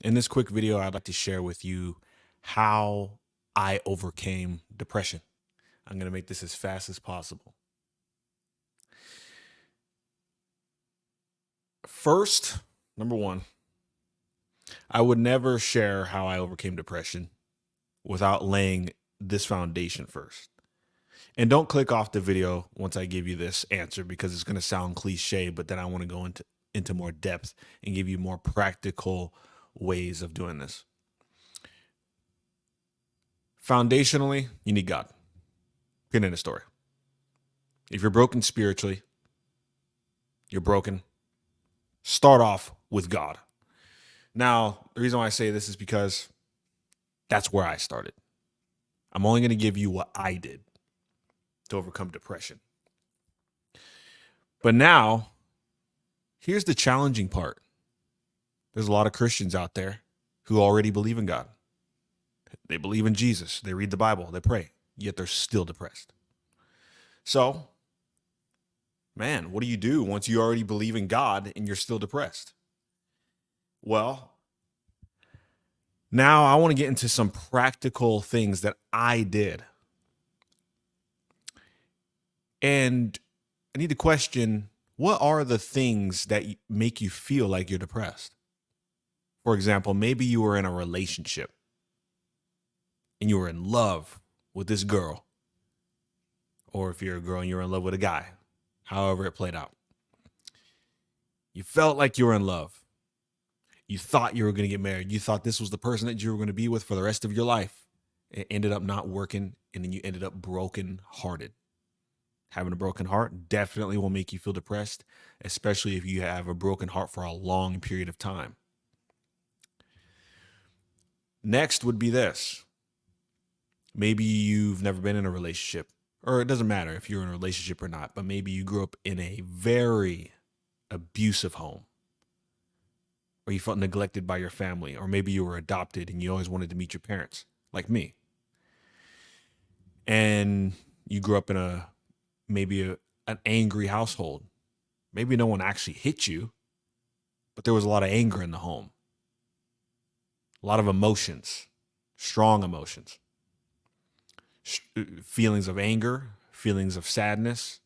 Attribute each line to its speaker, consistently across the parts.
Speaker 1: In this quick video, I'd like to share with you how I overcame depression. I'm going to make this as fast as possible. First, number one, I would never share how I overcame depression without laying this foundation first. And don't click off the video once I give you this answer because it's going to sound cliche, but then I want to go into more depth and give you more practical ways of doing this. Foundationally, you need God. End of story. If you're broken spiritually, you're broken. Start off with God. Now, the reason why I say this is because that's where I started. I'm only going to give you what I did to overcome depression. But now, here's the challenging part. There's a lot of Christians out there who already believe in God. They believe in Jesus. They read the Bible. They pray. Yet they're still depressed. So, man, what do you do once you already believe in God and you're still depressed? Well, now I want to get into some practical things that I did. And I need to question, what are the things that make you feel like you're depressed? For example, maybe you were in a relationship and you were in love with this girl. Or if you're a girl and you're in love with a guy, however it played out. You felt like you were in love. You thought you were going to get married. You thought this was the person that you were going to be with for the rest of your life. It ended up not working, and then you ended up broken hearted. Having a broken heart definitely will make you feel depressed, especially if you have a broken heart for a long period of time. Next would be this. Maybe you've never been in a relationship, or it doesn't matter if you're in a relationship or not, but maybe you grew up in a very abusive home, or you felt neglected by your family, or maybe you were adopted and you always wanted to meet your parents, like me. And you grew up in an angry household. Maybe no one actually hit you, but there was a lot of anger in the home. A lot of emotions, strong emotions. Feelings of anger, feelings of sadness,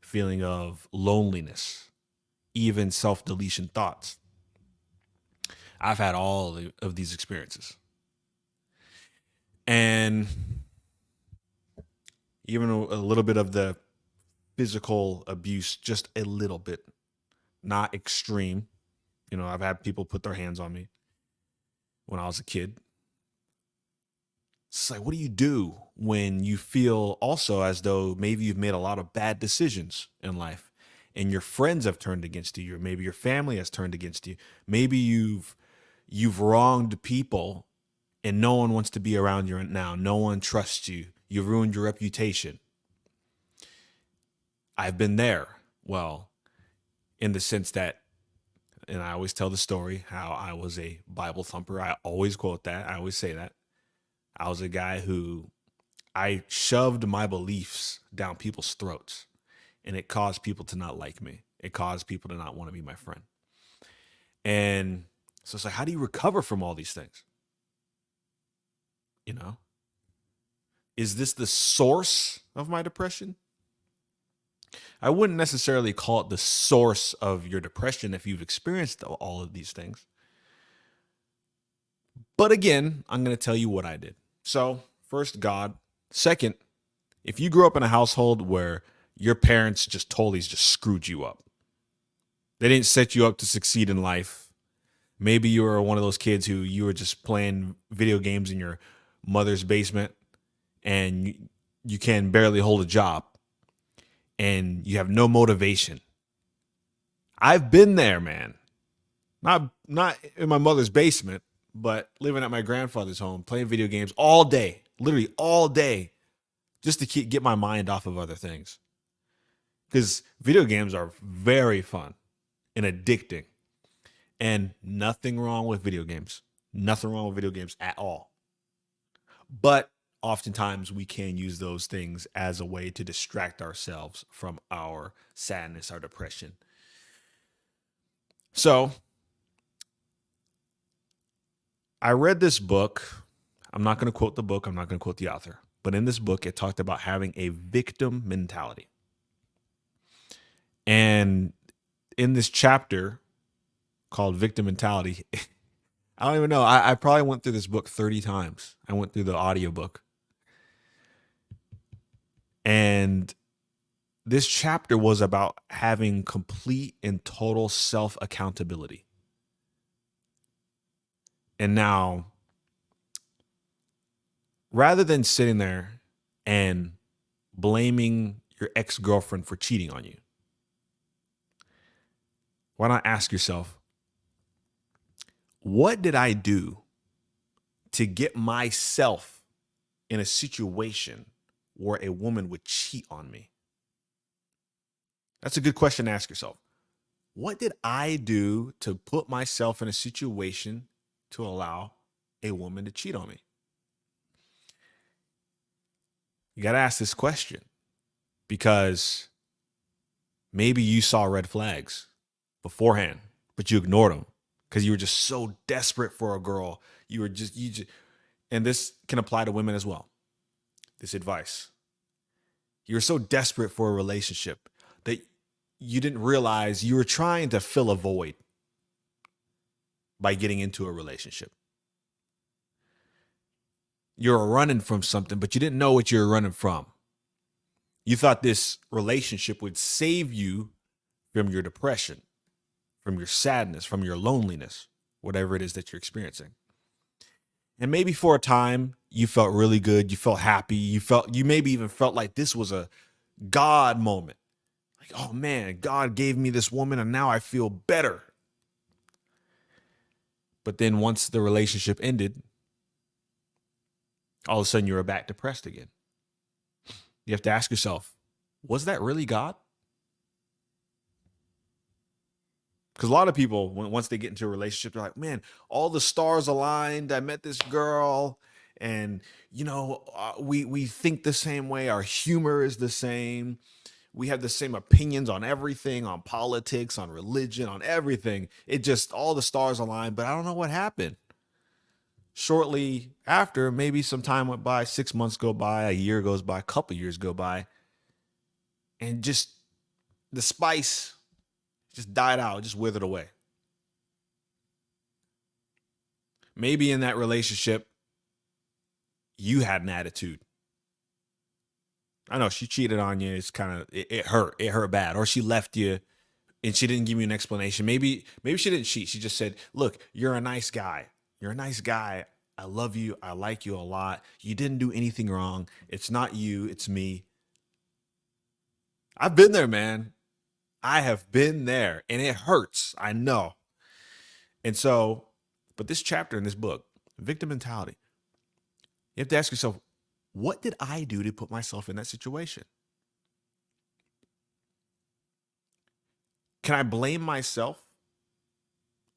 Speaker 1: feeling of loneliness, even self-deletion thoughts. I've had all of these experiences. And even a little bit of the physical abuse, just a little bit, not extreme. You know, I've had people put their hands on me when I was a kid. It's like, what do you do when you feel also as though maybe you've made a lot of bad decisions in life and your friends have turned against you, or maybe your family has turned against you? Maybe you've wronged people and no one wants to be around you now. No one trusts you. You've ruined your reputation. I've been there. Well, in the sense that, and I always tell the story how I was a Bible thumper. I always quote that. I always say that. I was a guy who I shoved my beliefs down people's throats, and it caused people to not like me. It caused people to not want to be my friend. And so it's like, how do you recover from all these things? You know, is this the source of my depression? I wouldn't necessarily call it the source of your depression if you've experienced all of these things. But again, I'm going to tell you what I did. So, first, God. Second, if you grew up in a household where your parents just totally just screwed you up, they didn't set you up to succeed in life. Maybe you were one of those kids who you were just playing video games in your mother's basement and you can barely hold a job and you have no motivation. I've been there, man. Not in my mother's basement, but living at my grandfather's home, playing video games all day, literally all day, just to get my mind off of other things. Because video games are very fun and addicting. And nothing wrong with video games. Nothing wrong with video games at all. But oftentimes we can use those things as a way to distract ourselves from our sadness, our depression. So I read this book. I'm not going to quote the book, I'm not going to quote the author, but in this book, it talked about having a victim mentality. And in this chapter called Victim Mentality, I don't even know. I probably went through this book 30 times. I went through the audiobook. And this chapter was about having complete and total self accountability. And now, rather than sitting there and blaming your ex girlfriend for cheating on you, why not ask yourself, what did I do to get myself in a situation where a woman would cheat on me? That's a good question to ask yourself. What did I do to put myself in a situation to allow a woman to cheat on me? You got to ask this question because maybe you saw red flags beforehand, but you ignored them because you were just so desperate for a girl. And this can apply to women as well. This advice. You were so desperate for a relationship that you didn't realize you were trying to fill a void by getting into a relationship. You're running from something, but you didn't know what you were running from. You thought this relationship would save you from your depression, from your sadness, from your loneliness, whatever it is that you're experiencing. And maybe for a time you felt really good, you felt happy, you maybe even felt like this was a God moment. Like, oh man, God gave me this woman and now I feel better. But then once the relationship ended, all of a sudden you were back depressed again. You have to ask yourself, was that really God? Because a lot of people, once they get into a relationship, they're like, man, all the stars aligned. I met this girl and, we think the same way. Our humor is the same. We have the same opinions on everything, on politics, on religion, on everything. It just, all the stars aligned, but I don't know what happened. Shortly after, maybe some time went by, 6 months go by, a year goes by, a couple years go by, and just the spice just died out, just withered away. Maybe in that relationship, you had an attitude. I know she cheated on you. It's kind of, it hurt. It hurt bad. Or she left you and she didn't give you an explanation. Maybe she didn't cheat. She just said, look, you're a nice guy. You're a nice guy. I love you. I like you a lot. You didn't do anything wrong. It's not you. It's me. I've been there, man. I have been there and it hurts. I know. And so, but this chapter in this book, victim mentality, you have to ask yourself, what did I do to put myself in that situation? Can I blame myself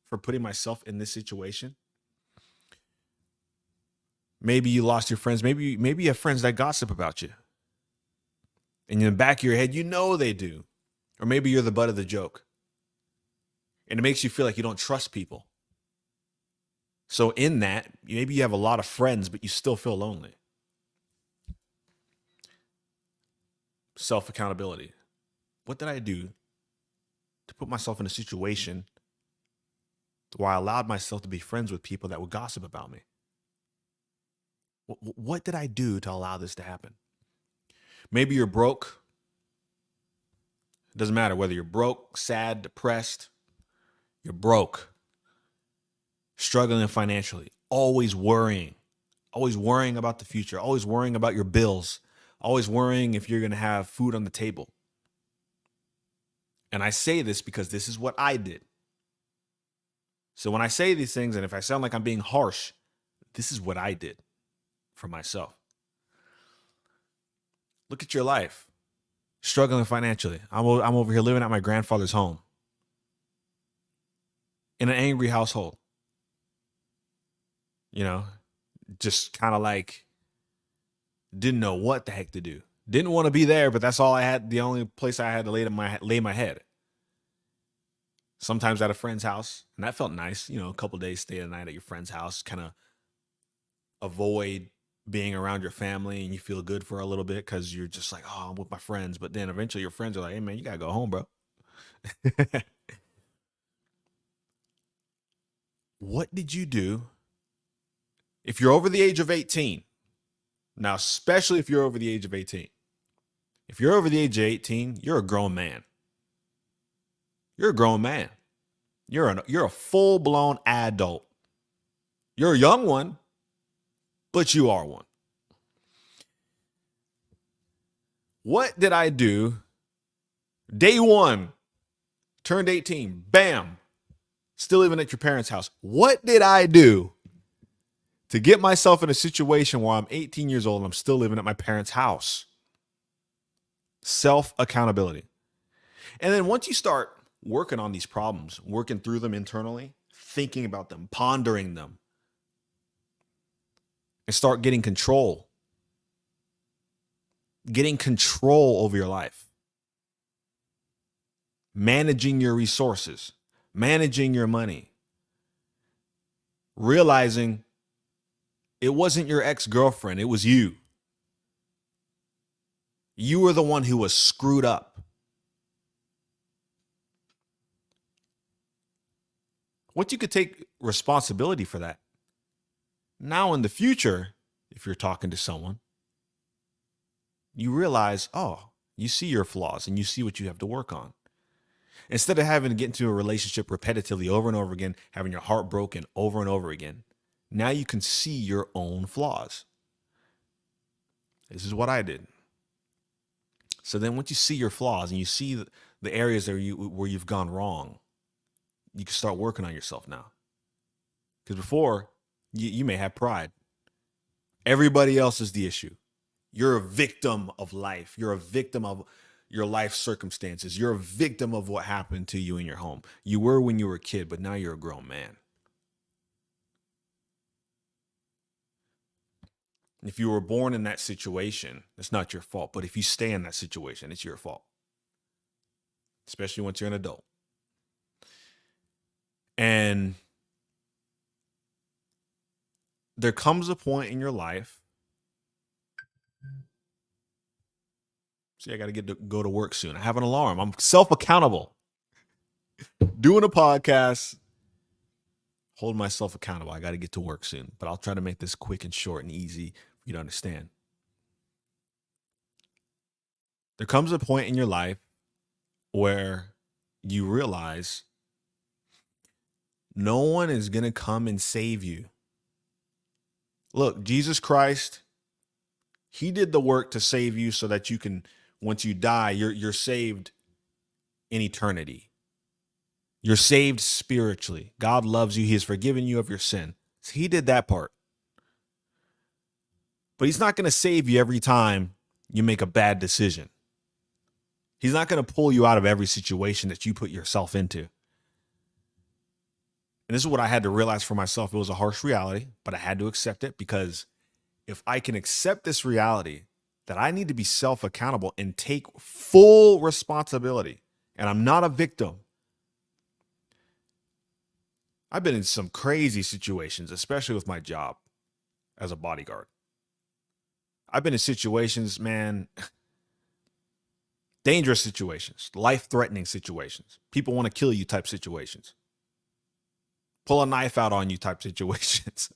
Speaker 1: for putting myself in this situation? Maybe you lost your friends. Maybe you have friends that gossip about you. And in the back of your head, you know they do. Or maybe you're the butt of the joke. And it makes you feel like you don't trust people. So in that, maybe you have a lot of friends, but you still feel lonely. Self-accountability. What did I do to put myself in a situation where I allowed myself to be friends with people that would gossip about me? What did I do to allow this to happen? Maybe you're broke. It doesn't matter whether you're broke, sad, depressed. You're broke, struggling financially, always worrying about the future, always worrying about your bills, always worrying if you're going to have food on the table. And I say this because this is what I did. So when I say these things, and if I sound like I'm being harsh, this is what I did for myself. Look at your life. Struggling financially. I'm over here living at my grandfather's home in an angry household. Just kind of like didn't know what the heck to do. Didn't want to be there, but that's all I had. The only place I had to lay my head. sometimes at a friend's house. And that felt nice. A couple days stay the night at your friend's house, kind of avoid being around your family and you feel good for a little bit because you're just like, oh, I'm with my friends. But then eventually your friends are like, hey, man, you got to go home, bro. What did you do if you're over the age of 18? Now, especially if you're over the age of 18. If you're over the age of 18, you're a grown man. You're a grown man. You're a full-blown adult. You're a young one, but you are one. What did I do? Day one, turned 18, bam, still living at your parents' house. What did I do to get myself in a situation where I'm 18 years old and I'm still living at my parents' house? Self-accountability. And then once you start working on these problems, working through them internally, thinking about them, pondering them, and start getting control over your life, managing your resources, managing your money, realizing it wasn't your ex-girlfriend, it was you. You were the one who was screwed up. Once you could take responsibility for that, now in the future, if you're talking to someone, you realize, oh, you see your flaws and you see what you have to work on. Instead of having to get into a relationship repetitively over and over again, having your heart broken over and over again, now you can see your own flaws. This is what I did. So then once you see your flaws and you see the areas where you've gone wrong, you can start working on yourself now. Because before, you may have pride. Everybody else is the issue. You're a victim of life. You're a victim of your life circumstances. You're a victim of what happened to you in your home. You were when you were a kid, but now you're a grown man. If you were born in that situation, it's not your fault. But if you stay in that situation, it's your fault. Especially once you're an adult. And there comes a point in your life. See, I got to go to work soon. I have an alarm. I'm self-accountable. Doing a podcast, hold myself accountable. I got to get to work soon, but I'll try to make this quick and short and easy for you to understand. There comes a point in your life where you realize no one is going to come and save you. Look, Jesus Christ, he did the work to save you so that you can, once you die, you're saved in eternity. You're saved spiritually. God loves you. He has forgiven you of your sin. So he did that part. But he's not going to save you every time you make a bad decision. He's not going to pull you out of every situation that you put yourself into. And this is what I had to realize for myself. It was a harsh reality, but I had to accept it, because if I can accept this reality that I need to be self-accountable and take full responsibility, and I'm not a victim. I've been in some crazy situations, especially with my job as a bodyguard. I've been in situations, man, dangerous situations, life-threatening situations, people want to kill you type situations, pull a knife out on you type situations.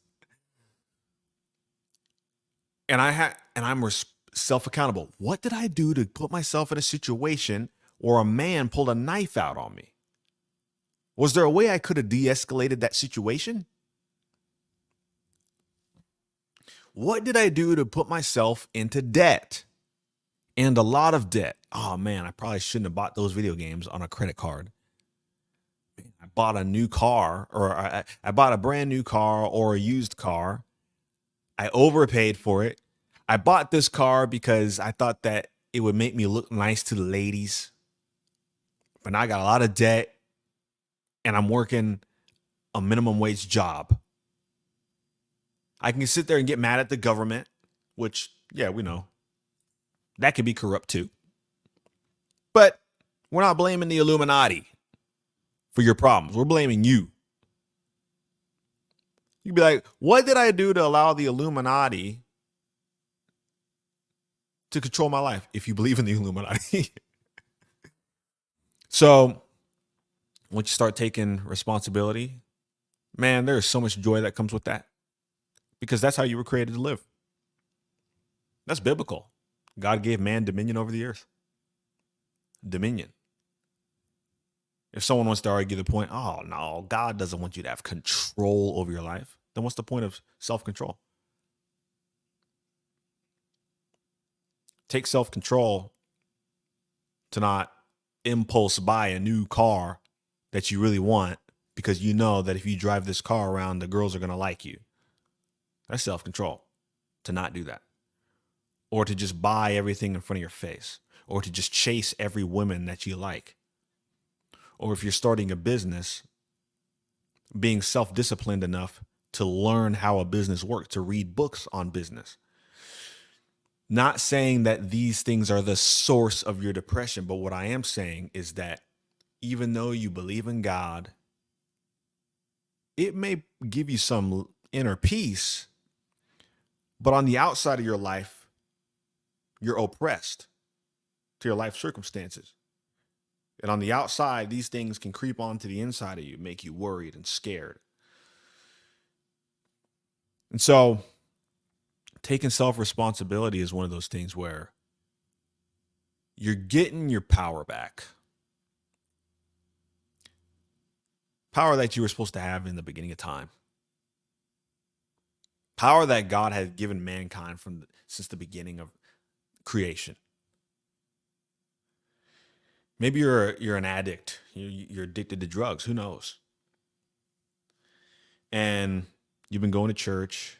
Speaker 1: And I'm self-accountable. What did I do to put myself in a situation where a man pulled a knife out on me? Was there a way I could have de-escalated that situation? What did I do to put myself into debt? And a lot of debt. Oh man, I probably shouldn't have bought those video games on a credit card. I bought a new car, or I bought a brand new car or a used car. I overpaid for it. I bought this car because I thought that it would make me look nice to the ladies. But now I got a lot of debt and I'm working a minimum wage job. I can sit there and get mad at the government, which, yeah, we know that can be corrupt too. But we're not blaming the Illuminati. for your problems. We're blaming you. You'd be like, what did I do to allow the Illuminati to control my life? If you believe in the Illuminati. So once you start taking responsibility, man, there's so much joy that comes with that, because that's how you were created to live. That's biblical. God gave man dominion over the earth. Dominion. If someone wants to argue the point, oh, no, God doesn't want you to have control over your life, then what's the point of self-control? Take self-control to not impulse buy a new car that you really want because you know that if you drive this car around, the girls are going to like you. That's self-control, to not do that. Or to just buy everything in front of your face, or to just chase every woman that you like. Or if you're starting a business, being self-disciplined enough to learn how a business works, to read books on business. Not saying that these things are the source of your depression, but what I am saying is that even though you believe in God, it may give you some inner peace, but on the outside of your life, you're oppressed to your life circumstances. And on the outside, these things can creep onto the inside of you, make you worried and scared. And so taking self-responsibility is one of those things where you're getting your power back. Power that you were supposed to have in the beginning of time. Power that God had given mankind since the beginning of creation. Maybe you're an addict. You're addicted to drugs. Who knows? And you've been going to church,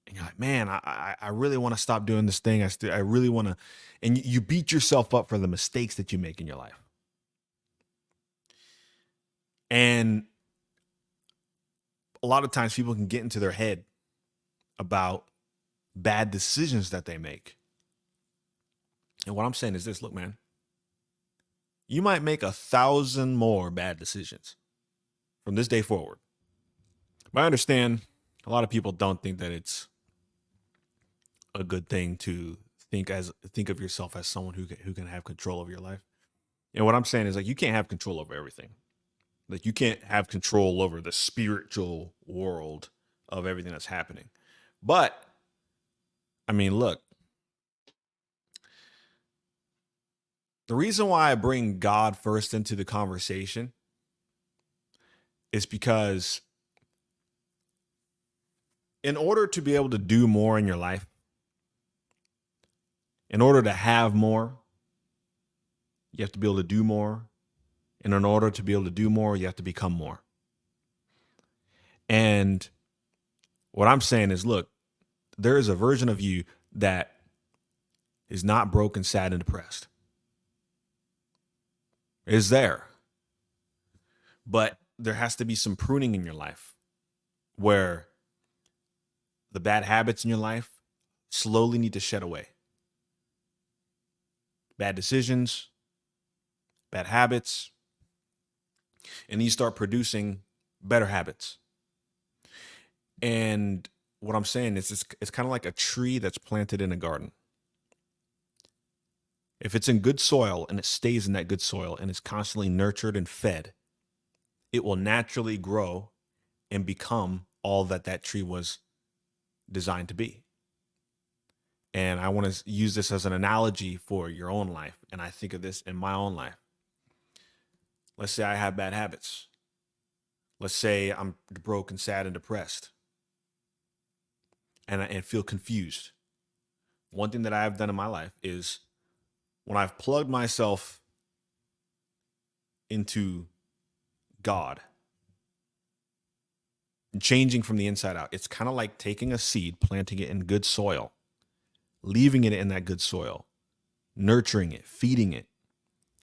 Speaker 1: and you're like, man, I really want to stop doing this thing. I really want to, and you beat yourself up for the mistakes that you make in your life. And a lot of times people can get into their head about bad decisions that they make. And what I'm saying is this, look, man, you might make 1,000 more bad decisions from this day forward. But I understand a lot of people don't think that it's a good thing to think of yourself as someone who can have control over your life. And what I'm saying is, like, you can't have control over everything. Like, you can't have control over the spiritual world of everything that's happening. But I mean, look, the reason why I bring God first into the conversation is because in order to be able to do more in your life, in order to have more, you have to be able to do more. And in order to be able to do more, you have to become more. And what I'm saying is, look, there is a version of you that is not broken, sad, and depressed. It is there. But there has to be some pruning in your life where the bad habits in your life slowly need to shed away. Bad decisions, bad habits, and you start producing better habits. And what I'm saying is it's kind of like a tree that's planted in a garden. If it's in good soil and it stays in that good soil and is constantly nurtured and fed, it will naturally grow and become all that tree was designed to be. And I want to use this as an analogy for your own life. And I think of this in my own life. Let's say I have bad habits. Let's say I'm broke and sad and depressed and feel confused. One thing that I've done in my life is when I've plugged myself into God and changing from the inside out, it's kind of like taking a seed, planting it in good soil, leaving it in that good soil, nurturing it, feeding it,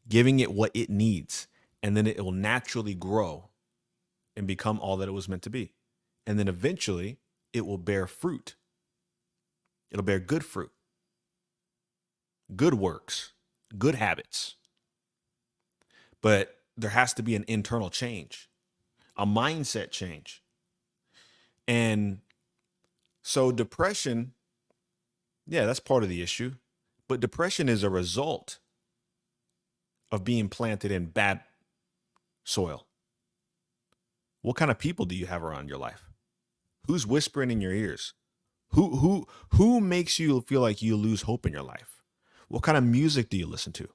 Speaker 1: giving it what it needs, and then it will naturally grow and become all that it was meant to be. And then eventually it will bear fruit. It'll bear good fruit, good works, good habits. But there has to be an internal change, a mindset change. And so depression, yeah, that's part of the issue. But depression is a result of being planted in bad soil. What kind of people do you have around your life? Who's whispering in your ears? Who makes you feel like you lose hope in your life? What kind of music do you listen to?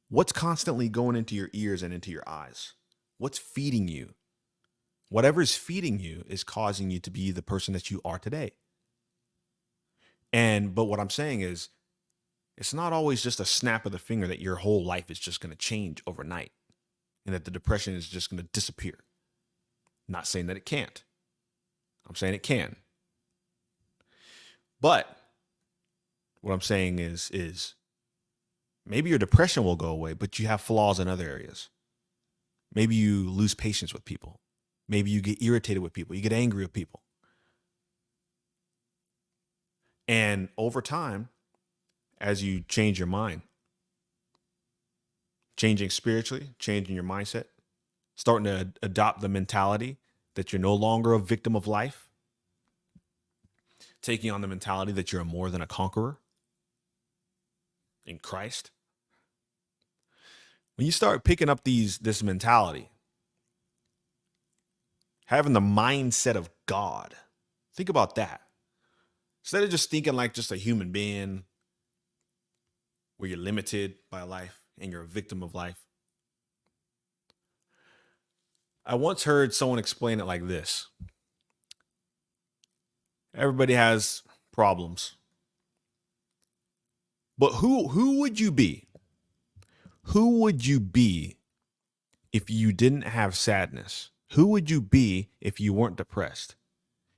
Speaker 1: What's constantly going into your ears and into your eyes? What's feeding you? Whatever's feeding you is causing you to be the person that you are today. But what I'm saying is, it's not always just a snap of the finger that your whole life is just going to change overnight and that the depression is just going to disappear. Not saying that it can't. I'm saying it can. But what I'm saying is maybe your depression will go away, but you have flaws in other areas. Maybe you lose patience with people. Maybe you get irritated with people. You get angry with people. And over time, as you change your mind, changing spiritually, changing your mindset, starting to adopt the mentality that you're no longer a victim of life, taking on the mentality that you're more than a conqueror in Christ. When you start picking up this mentality, having the mindset of God, think about that. Instead of just thinking like just a human being where you're limited by life and you're a victim of life. I once heard someone explain it like this. Everybody has problems. But who would you be? Who would you be if you didn't have sadness? Who would you be if you weren't depressed?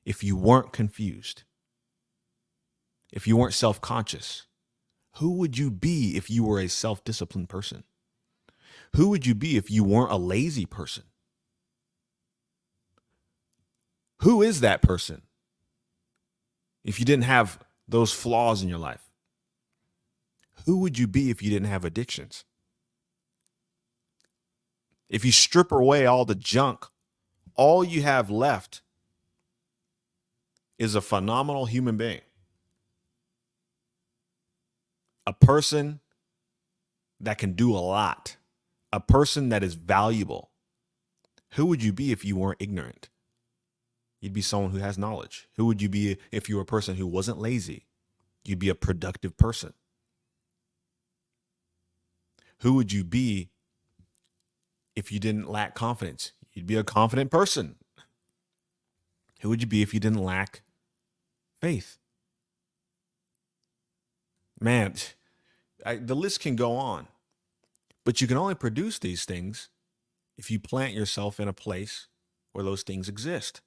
Speaker 1: If you weren't confused? If you weren't self-conscious? Who would you be if you were a self-disciplined person? Who would you be if you weren't a lazy person? Who is that person if you didn't have those flaws in your life? Who would you be if you didn't have addictions? If you strip away all the junk, all you have left is a phenomenal human being. A person that can do a lot. A person that is valuable. Who would you be if you weren't ignorant? You'd be someone who has knowledge. Who would you be if you were a person who wasn't lazy? You'd be a productive person. Who would you be if you didn't lack confidence? You'd be a confident person. Who would you be if you didn't lack faith? Man, the list can go on, but you can only produce these things if you plant yourself in a place where those things exist.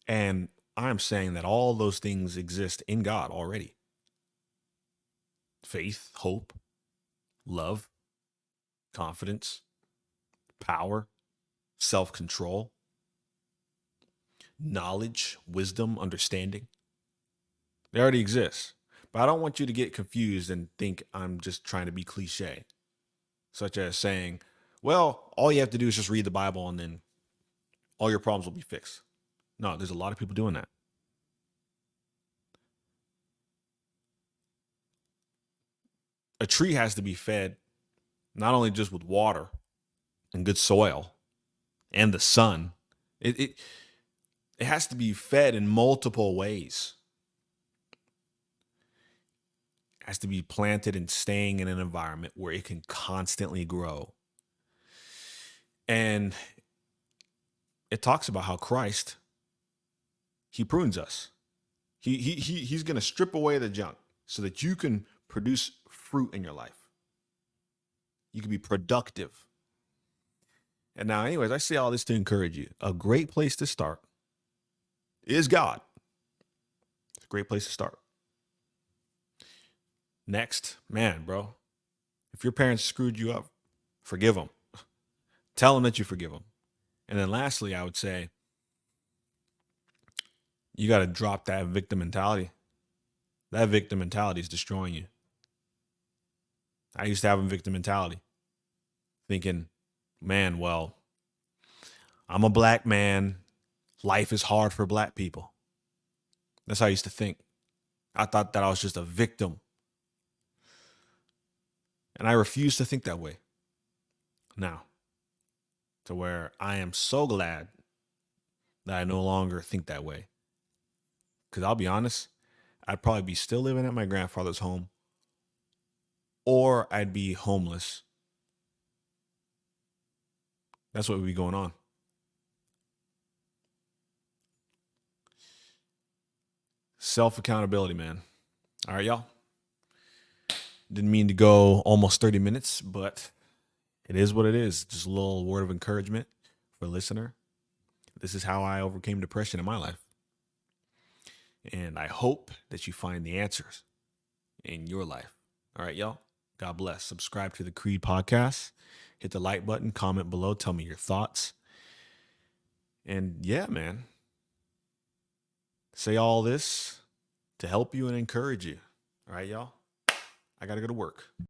Speaker 1: And I'm saying that all those things exist in God already. Faith, hope, love, confidence, power, self-control, knowledge, wisdom, understanding. They already exist. But I don't want you to get confused and think I'm just trying to be cliche, such as saying, well, all you have to do is just read the Bible and then all your problems will be fixed. No, there's a lot of people doing that. A tree has to be fed not only just with water and good soil and the sun. It has to be fed in multiple ways. It has to be planted and staying in an environment where it can constantly grow. And it talks about how Christ, he prunes us. He's going to strip away the junk so that you can produce fruit in your life. You can be productive. And now, anyways, I say all this to encourage you. A great place to start is God. It's a great place to start. Next, man, bro, if your parents screwed you up, forgive them. Tell them that you forgive them. And then lastly, I would say, you got to drop that victim mentality. That victim mentality is destroying you. I used to have a victim mentality. thinking, man, well, I'm a black man. Life is hard for black people. That's how I used to think. I thought that I was just a victim. And I refuse to think that way now, to where I am so glad that I no longer think that way. Because I'll be honest, I'd probably be still living at my grandfather's home, or I'd be homeless. That's what would be going on. Self accountability, man. All right, y'all. Didn't mean to go almost 30 minutes, but it is what it is. Just a little word of encouragement for a listener. This is how I overcame depression in my life. And I hope that you find the answers in your life. All right, y'all. God bless. Subscribe to the Creed podcast. Hit the like button, comment below, tell me your thoughts. And yeah, man. Say all this to help you and encourage you. All right, y'all. I got to go to work.